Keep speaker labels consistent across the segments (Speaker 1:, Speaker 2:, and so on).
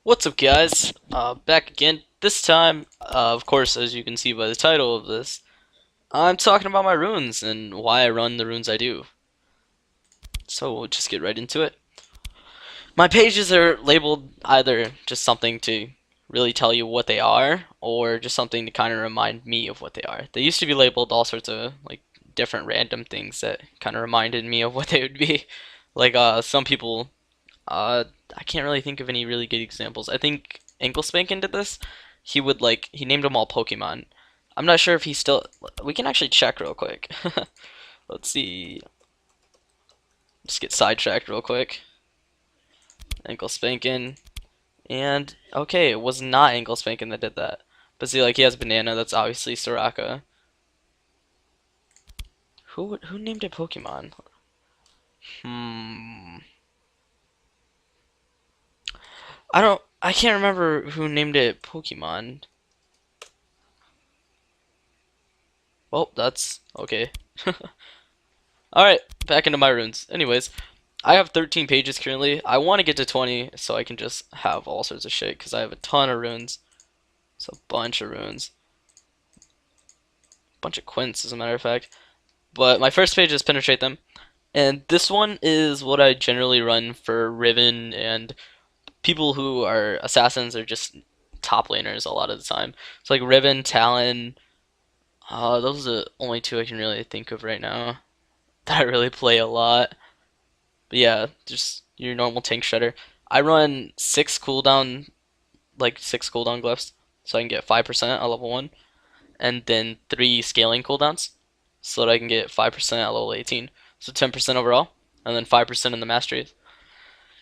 Speaker 1: What's up, guys? Back again. This time, of course, as you can see by the title of this, I'm talking about my runes and why I run the runes I do. So we'll just get right into it. My pages are labeled either just something to really tell you what they are, or just something to kind of remind me of what they are. They used to be labeled all sorts of like different random things that kind of reminded me of what they would be. Like some people I can't really think of any really good examples. I think Ankle Spankin did this. He named them all Pokemon. I'm not sure if he still. We can actually check real quick. Let's see. Just get sidetracked real quick. Ankle Spankin. And okay, it was not Ankle Spankin that did that. But see, like he has Banana. That's obviously Soraka. Who named it Pokemon? Hmm. I don't. I can't remember who named it Pokemon. Well, that's okay. Alright, back into my runes. Anyways, I have 13 pages currently. I want to get to 20 so I can just have all sorts of shit because I have a ton of runes. It's a bunch of runes. A bunch of quints, as a matter of fact. But my first page is Penetrate Them. And this one is what I generally run for Riven and people who are assassins or just top laners a lot of the time. It's like Riven, Talon. Those are the only two I can really think of right now that I really play a lot. But yeah, just your normal tank shredder. I run six cooldown glyphs, so I can get 5% at level 1, and then 3 scaling cooldowns, so that I can get 5% at level 18. So 10% overall, and then 5% in the masteries.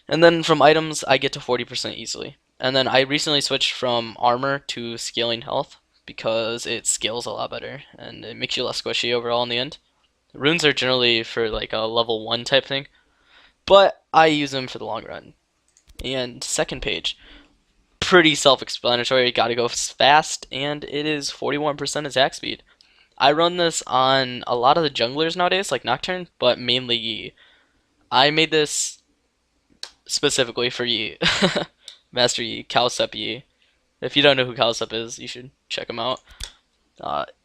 Speaker 1: And then from items, I get to 40% easily. And then I recently switched from armor to scaling health because it scales a lot better and it makes you less squishy overall in the end. Runes are generally for like a level 1 type thing, but I use them for the long run. And second page, pretty self-explanatory. Gotta go fast, and it is 41% attack speed. I run this on a lot of the junglers nowadays, like Nocturne, but mainly Yi. I made this specifically for Yi. Master Yi, Cowsep Yi. If you don't know who Cowsep is, you should check him out.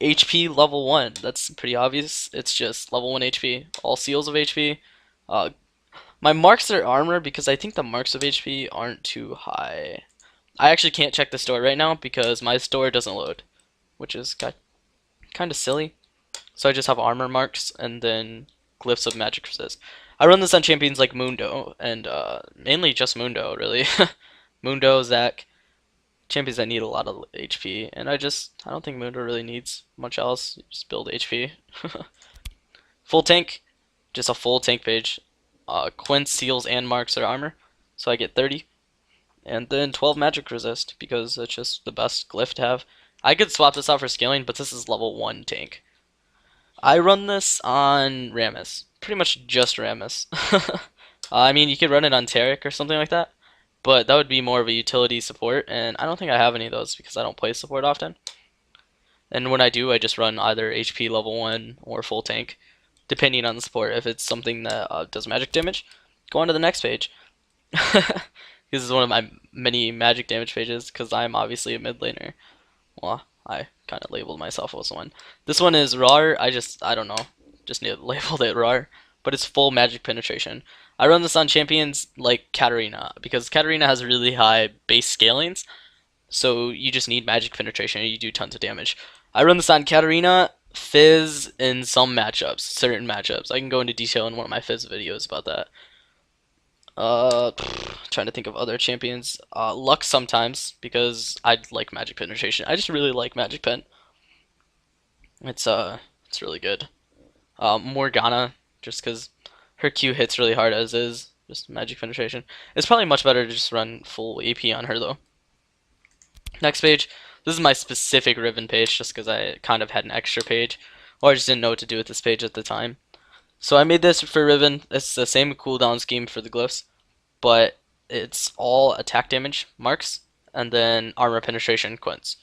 Speaker 1: HP level 1, that's pretty obvious. It's just level 1 HP. All seals of HP. Uh, my marks are armor because I think the marks of HP aren't too high. I actually can't check the store right now because my store doesn't load, which is kind of silly. So I just have armor marks and then glyphs of magic resist. I run this on champions like Mundo and mainly just Mundo, really. Mundo, Zac, champions that need a lot of HP, and I don't think Mundo really needs much else. You just build HP. Full tank, just a full tank page. Quints, seals, and marks are armor, so I get 30. And then 12 magic resist because it's just the best glyph to have. I could swap this out for scaling, but this is level 1 tank. I run this on Rammus. Pretty much just Rammus. I mean, you could run it on Taric or something like that, but that would be more of a utility support, and I don't think I have any of those because I don't play support often. And when I do, I just run either HP level 1 or full tank, depending on the support. If it's something that does magic damage, go on to the next page. This is one of my many magic damage pages because I'm obviously a mid laner. Well, I kind of labeled myself as one. This one is RAR. I don't know. Just labeled it RAR. But it's full magic penetration. I run this on champions like Katarina because Katarina has really high base scalings. So you just need magic penetration and you do tons of damage. I run this on Katarina, Fizz in some matchups, certain matchups. I can go into detail in one of my Fizz videos about that. Trying to think of other champions. Lux sometimes because I like magic penetration. I just really like magic pen. It's really good. Morgana just because her Q hits really hard as is. Just magic penetration. It's probably much better to just run full AP on her though. Next page. This is my specific Riven page just because I kind of had an extra page, or I just didn't know what to do with this page at the time. So I made this for Riven. It's the same cooldown scheme for the glyphs, but it's all attack damage marks and then armor penetration quints.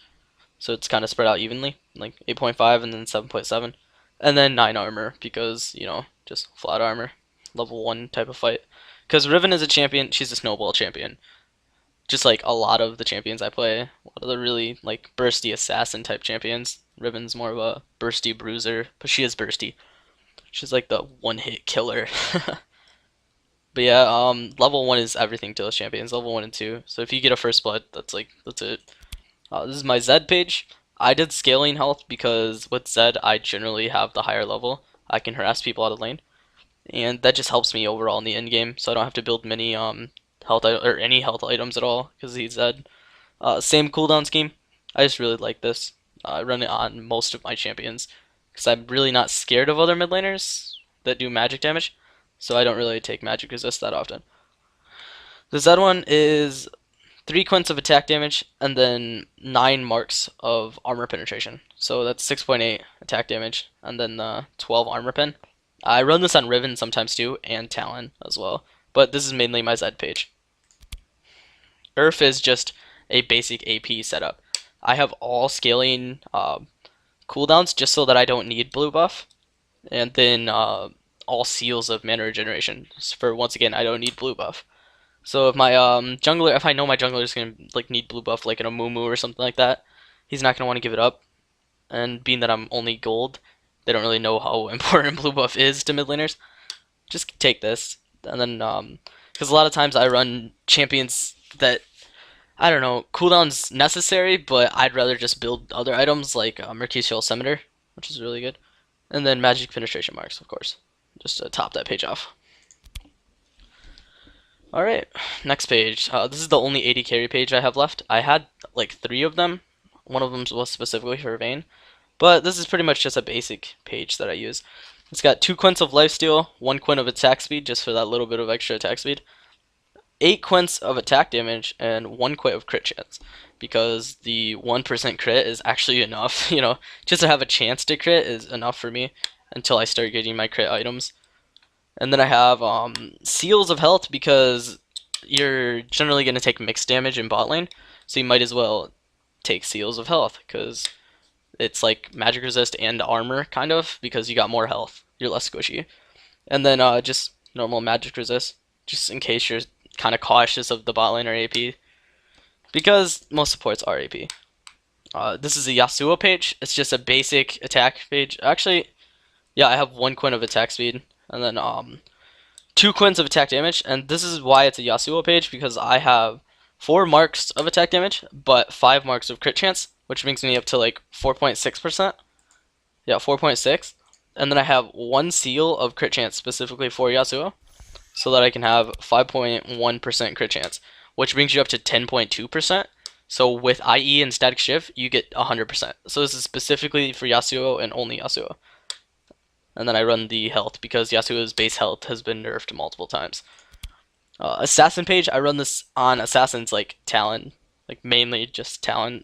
Speaker 1: So it's kind of spread out evenly, like 8.5 and then 7.7, and then 9 armor because, just flat armor, level 1 type of fight. Because Riven is a champion, she's a snowball champion. just like a lot of the champions I play, a lot of the really like bursty assassin type champions. Riven's more of a bursty bruiser, but she is bursty. She's like the one hit killer. But yeah, level one is everything to those champions, level one and two. So if you get a first blood, that's it. This is my Zed page. I did scaling health because with Zed I generally have the higher level. I can harass people out of lane, and that just helps me overall in the end game. So I don't have to build many health or any health items at all because he's Zed. Same cooldown scheme. I just really like this. I run it on most of my champions because I'm really not scared of other mid laners that do magic damage, so I don't really take magic resist that often. The Zed one is 3 quints of attack damage and then 9 marks of armor penetration. So that's 6.8 attack damage and then 12 armor pen. I run this on Riven sometimes too, and Talon as well, but this is mainly my Zed page. Earth is just a basic AP setup. I have all scaling cooldowns just so that I don't need blue buff, and then all seals of mana regeneration for, once again, I don't need blue buff. So if my jungler, if I know my jungler is gonna like need blue buff, like in a Moo or something like that, he's not gonna want to give it up. And being that I'm only gold, they don't really know how important blue buff is to mid laners. Just take this, and then because a lot of times I run champions that, I don't know, cooldown's necessary, but I'd rather just build other items like Mercutial Scimitar, which is really good, and then magic penetration marks, of course, just to top that page off. Alright, next page. This is the only AD carry page I have left. I had like 3 of them. One of them was specifically for Vayne. But this is pretty much just a basic page that I use. It's got 2 quints of lifesteal, 1 quint of attack speed, just for that little bit of extra attack speed, 8 quints of attack damage, and 1 quint of crit chance. Because the 1% crit is actually enough, you know, just to have a chance to crit is enough for me until I start getting my crit items. And then I have seals of health because you're generally going to take mixed damage in bot lane, so you might as well take seals of health because it's like magic resist and armor kind of, because you got more health, you're less squishy. And then just normal magic resist, just in case you're kind of cautious of the bot lane or AP, because most supports are AP. This is a Yasuo page. It's just a basic attack page. Actually, yeah, I have 1 quint of attack speed, and then 2 quints of attack damage, and this is why it's a Yasuo page, because I have 4 marks of attack damage, but 5 marks of crit chance, which brings me up to like 4.6%. Yeah, 4.6. And then I have 1 seal of crit chance specifically for Yasuo, so that I can have 5.1% crit chance, which brings you up to 10.2%. So with IE and static shift, you get 100%. So this is specifically for Yasuo and only Yasuo. And then I run the health because Yasuo's base health has been nerfed multiple times. Assassin page, I run this on assassins like Talon, like mainly just Talon,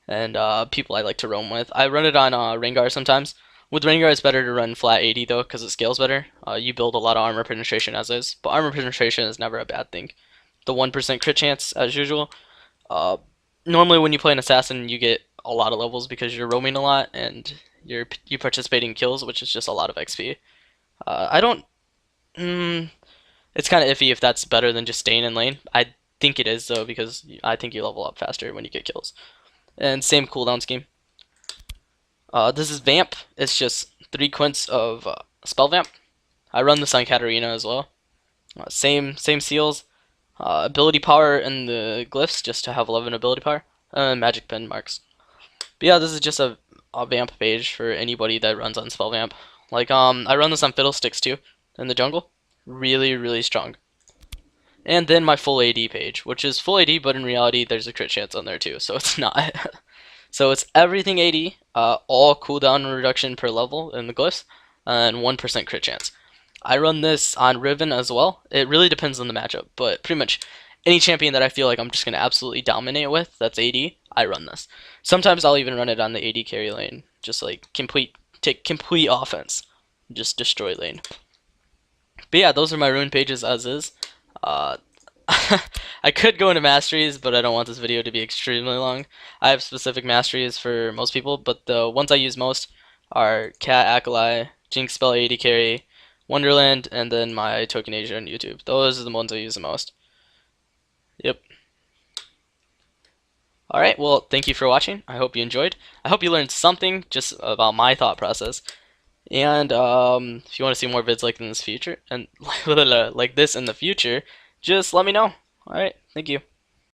Speaker 1: and people I like to roam with. I run it on Rengar sometimes. With Rengar, it's better to run flat 80 though, because it scales better. You build a lot of armor penetration as is, but armor penetration is never a bad thing. The 1% crit chance, as usual. Normally when you play an assassin, you get a lot of levels because you're roaming a lot, and you participate in kills, which is just a lot of XP. I don't. It's kind of iffy if that's better than just staying in lane. I think it is though, because I think you level up faster when you get kills. And same cooldown scheme. This is Vamp. It's just 3 quints of Spell Vamp. I run this on Katarina as well. Same seals. Ability power and the glyphs just to have 11 ability power. Magic pen marks. But yeah, this is just a Vamp page for anybody that runs on Spell Vamp. Like, I run this on Fiddlesticks too, in the jungle. Really, really strong. And then my full AD page, which is full AD, but in reality, there's a crit chance on there too, so it's not. So it's everything AD, all cooldown reduction per level in the glyphs, and 1% crit chance. I run this on Riven as well. It really depends on the matchup, but pretty much any champion that I feel like I'm just going to absolutely dominate with, that's AD, I run this. Sometimes I'll even run it on the AD carry lane, just like take complete offense, just destroy lane. But yeah, those are my rune pages as is. I could go into masteries, but I don't want this video to be extremely long. I have specific masteries for most people, but the ones I use most are Cat, Akali, Jinx Spell, AD Carry, Wonderland, and then my Token Asia on YouTube. Those are the ones I use the most. Yep. Alright, well, thank you for watching. I hope you enjoyed. I hope you learned something just about my thought process. And if you want to see more vids like this in the future, and like this in the future, just let me know. Alright, thank you.